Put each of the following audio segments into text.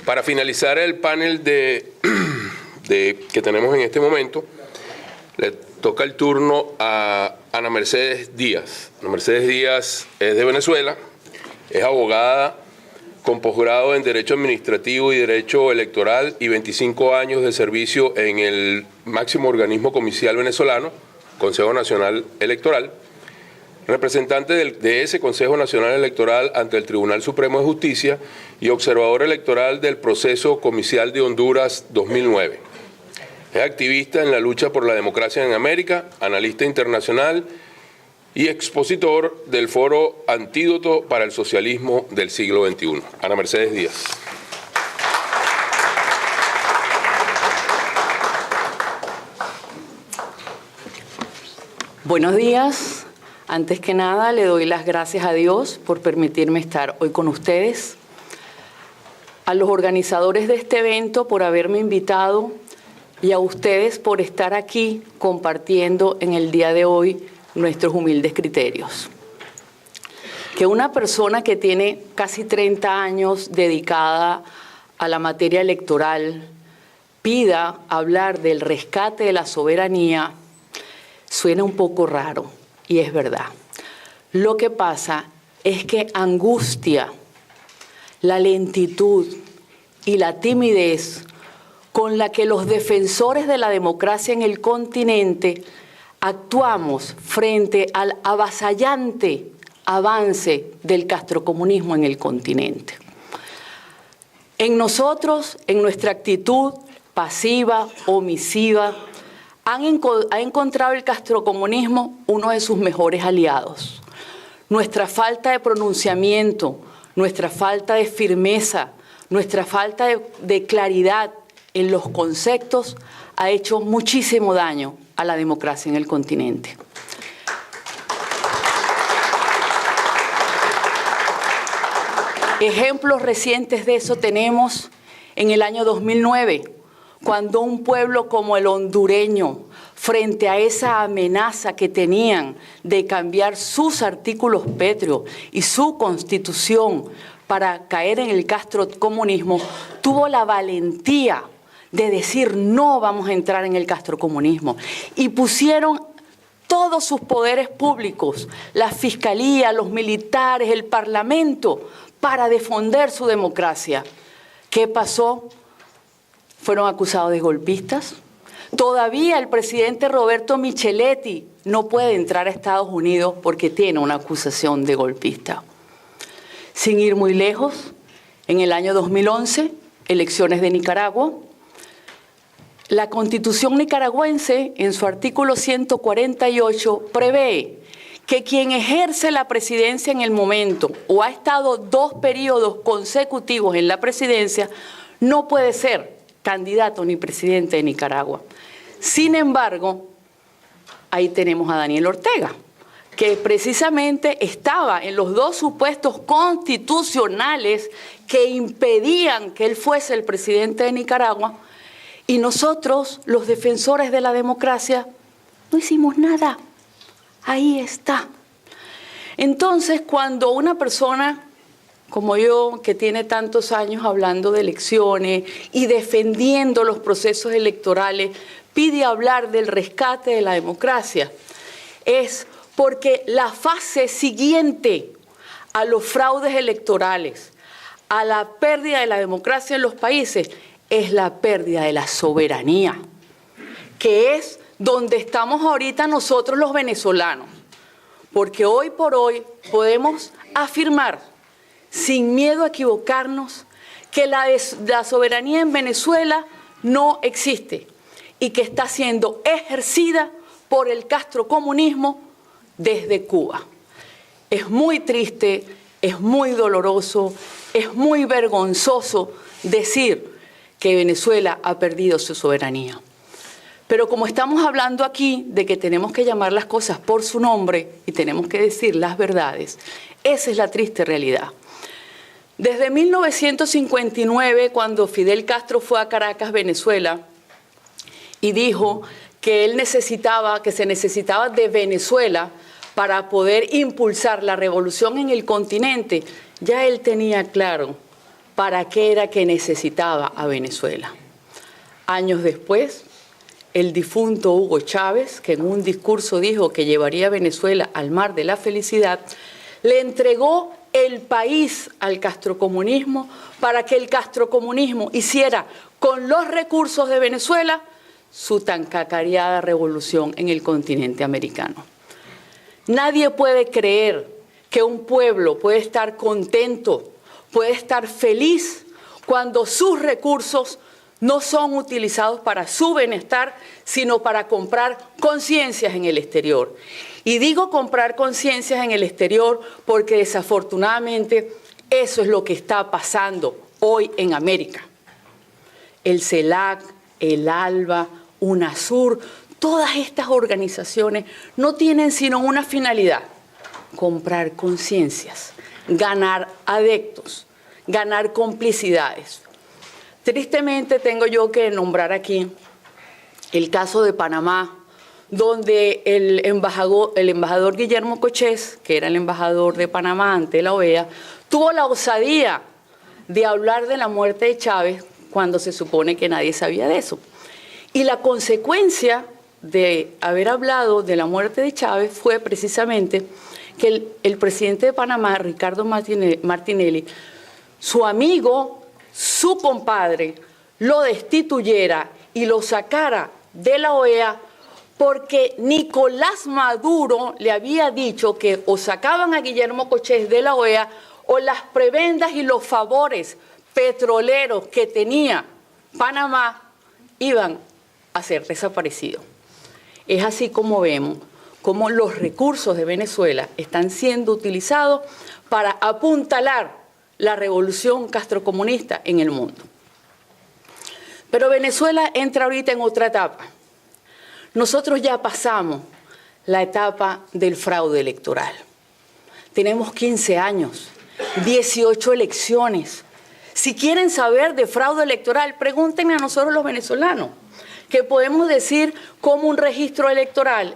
Para finalizar el panel que tenemos en este momento, le toca el turno a Ana Mercedes Díaz. Ana Mercedes Díaz es de Venezuela, es abogada con posgrado en Derecho Administrativo y Derecho Electoral y 25 años de servicio en el máximo organismo comicial venezolano, Consejo Nacional Electoral, representante de ese Consejo Nacional Electoral ante el Tribunal Supremo de Justicia y observador electoral del proceso comicial de Honduras 2009. Es activista en la lucha por la democracia en América, analista internacional y expositor del foro Antídoto para el Socialismo del siglo XXI. Ana Mercedes Díaz. Buenos días. Antes que nada, le doy las gracias a Dios por permitirme estar hoy con ustedes, a los organizadores de este evento por haberme invitado y a ustedes por estar aquí compartiendo en el día de hoy nuestros humildes criterios. Que una persona que tiene casi 30 años dedicada a la materia electoral pida hablar del rescate de la soberanía suena un poco raro. Y es verdad. Lo que pasa es que angustia la lentitud y la timidez con la que los defensores de la democracia en el continente actuamos frente al avasallante avance del castrocomunismo en el continente. En nosotros, en nuestra actitud pasiva, omisiva, ha encontrado el castrocomunismo uno de sus mejores aliados. Nuestra falta de pronunciamiento, nuestra falta de firmeza, nuestra falta de claridad en los conceptos ha hecho muchísimo daño a la democracia en el continente. Ejemplos recientes de eso tenemos en el año 2009, cuando un pueblo como el hondureño, frente a esa amenaza que tenían de cambiar sus artículos pétreos y su constitución para caer en el castrocomunismo, tuvo la valentía de decir no vamos a entrar en el castrocomunismo y pusieron todos sus poderes públicos, la fiscalía, los militares, el parlamento, para defender su democracia. ¿Qué pasó? Fueron acusados de golpistas. Todavía el presidente Roberto Micheletti no puede entrar a Estados Unidos porque tiene una acusación de golpista. Sin ir muy lejos, en el año 2011, elecciones de Nicaragua, la Constitución nicaragüense, en su artículo 148, prevé que quien ejerce la presidencia en el momento o ha estado 2 periodos consecutivos en la presidencia no puede ser candidato ni presidente de Nicaragua. Sin embargo, ahí tenemos a Daniel Ortega, que precisamente estaba en los 2 supuestos constitucionales que impedían que él fuese el presidente de Nicaragua, y nosotros, los defensores de la democracia, no hicimos nada. Ahí está. Entonces, cuando una persona como yo, que tiene tantos años hablando de elecciones y defendiendo los procesos electorales, pide hablar del rescate de la democracia, es porque la fase siguiente a los fraudes electorales, a la pérdida de la democracia en los países, es la pérdida de la soberanía, que es donde estamos ahorita nosotros los venezolanos. Porque hoy por hoy podemos afirmar, sin miedo a equivocarnos, que la soberanía en Venezuela no existe y que está siendo ejercida por el castrocomunismo desde Cuba. Es muy triste, es muy doloroso, es muy vergonzoso decir que Venezuela ha perdido su soberanía. Pero como estamos hablando aquí de que tenemos que llamar las cosas por su nombre y tenemos que decir las verdades, esa es la triste realidad. Desde 1959, cuando Fidel Castro fue a Caracas, Venezuela, y dijo que se necesitaba de Venezuela para poder impulsar la revolución en el continente, ya él tenía claro para qué era que necesitaba a Venezuela. Años después, el difunto Hugo Chávez, que en un discurso dijo que llevaría a Venezuela al mar de la felicidad, le entregó el país al castrocomunismo para que el castrocomunismo hiciera con los recursos de Venezuela su tan cacareada revolución en el continente americano. Nadie puede creer que un pueblo puede estar contento, puede estar feliz cuando sus recursos no son utilizados para su bienestar, sino para comprar conciencias en el exterior. Y digo comprar conciencias en el exterior porque desafortunadamente eso es lo que está pasando hoy en América. El CELAC, el ALBA, UNASUR, todas estas organizaciones no tienen sino una finalidad: comprar conciencias, ganar adeptos, ganar complicidades. Tristemente tengo yo que nombrar aquí el caso de Panamá, donde el embajador Guillermo Cochés, que era el embajador de Panamá ante la OEA, tuvo la osadía de hablar de la muerte de Chávez cuando se supone que nadie sabía de eso. Y la consecuencia de haber hablado de la muerte de Chávez fue precisamente que el presidente de Panamá, Ricardo Martinelli, su amigo, su compadre, lo destituyera y lo sacara de la OEA porque Nicolás Maduro le había dicho que o sacaban a Guillermo Cochés de la OEA o las prebendas y los favores petroleros que tenía Panamá iban a ser desaparecidos. Es así como vemos cómo los recursos de Venezuela están siendo utilizados para apuntalar la revolución castrocomunista en el mundo. Pero Venezuela entra ahorita en otra etapa. Nosotros ya pasamos la etapa del fraude electoral. Tenemos 15 años, 18 elecciones. Si quieren saber de fraude electoral, pregúntenle a nosotros los venezolanos, que podemos decir cómo un registro electoral,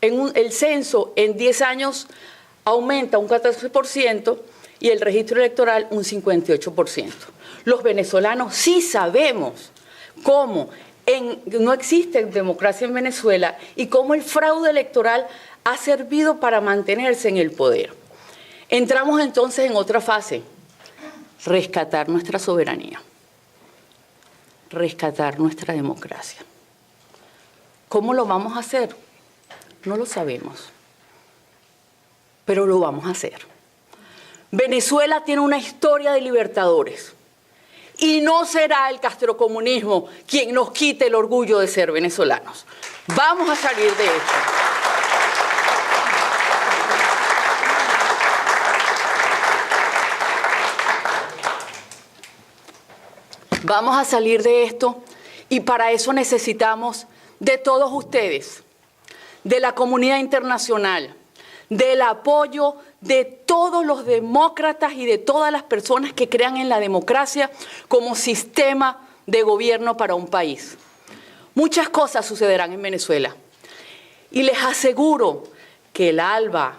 el censo en 10 años aumenta un 14%, y el registro electoral un 58%. Los venezolanos sí sabemos cómo no existe democracia en Venezuela y cómo el fraude electoral ha servido para mantenerse en el poder. Entramos entonces en otra fase: rescatar nuestra soberanía, rescatar nuestra democracia. ¿Cómo lo vamos a hacer? No lo sabemos, pero lo vamos a hacer. Venezuela tiene una historia de libertadores y no será el castrocomunismo quien nos quite el orgullo de ser venezolanos. Vamos a salir de esto. Vamos a salir de esto y para eso necesitamos de todos ustedes, de la comunidad internacional, del apoyo de todos los demócratas y de todas las personas que crean en la democracia como sistema de gobierno para un país. Muchas cosas sucederán en Venezuela y les aseguro que el ALBA,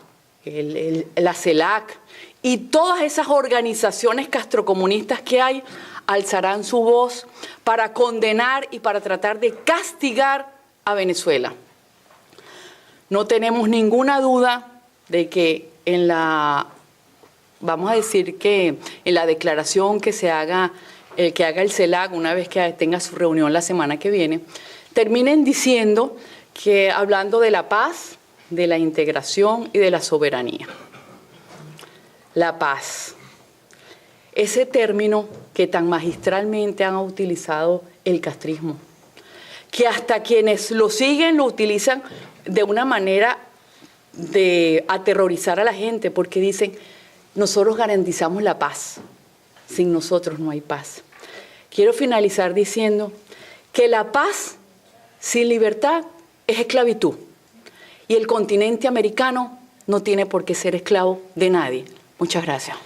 la CELAC y todas esas organizaciones castrocomunistas que hay alzarán su voz para condenar y para tratar de castigar a Venezuela. No tenemos ninguna duda de que vamos a decir que en la declaración que haga el CELAC, una vez que tenga su reunión la semana que viene, terminen diciendo que hablando de la paz, de la integración y de la soberanía. La paz, ese término que tan magistralmente han utilizado el castrismo, que hasta quienes lo siguen lo utilizan de una manera de aterrorizar a la gente, porque dicen, nosotros garantizamos la paz, sin nosotros no hay paz. Quiero finalizar diciendo que la paz sin libertad es esclavitud, y el continente americano no tiene por qué ser esclavo de nadie. Muchas gracias.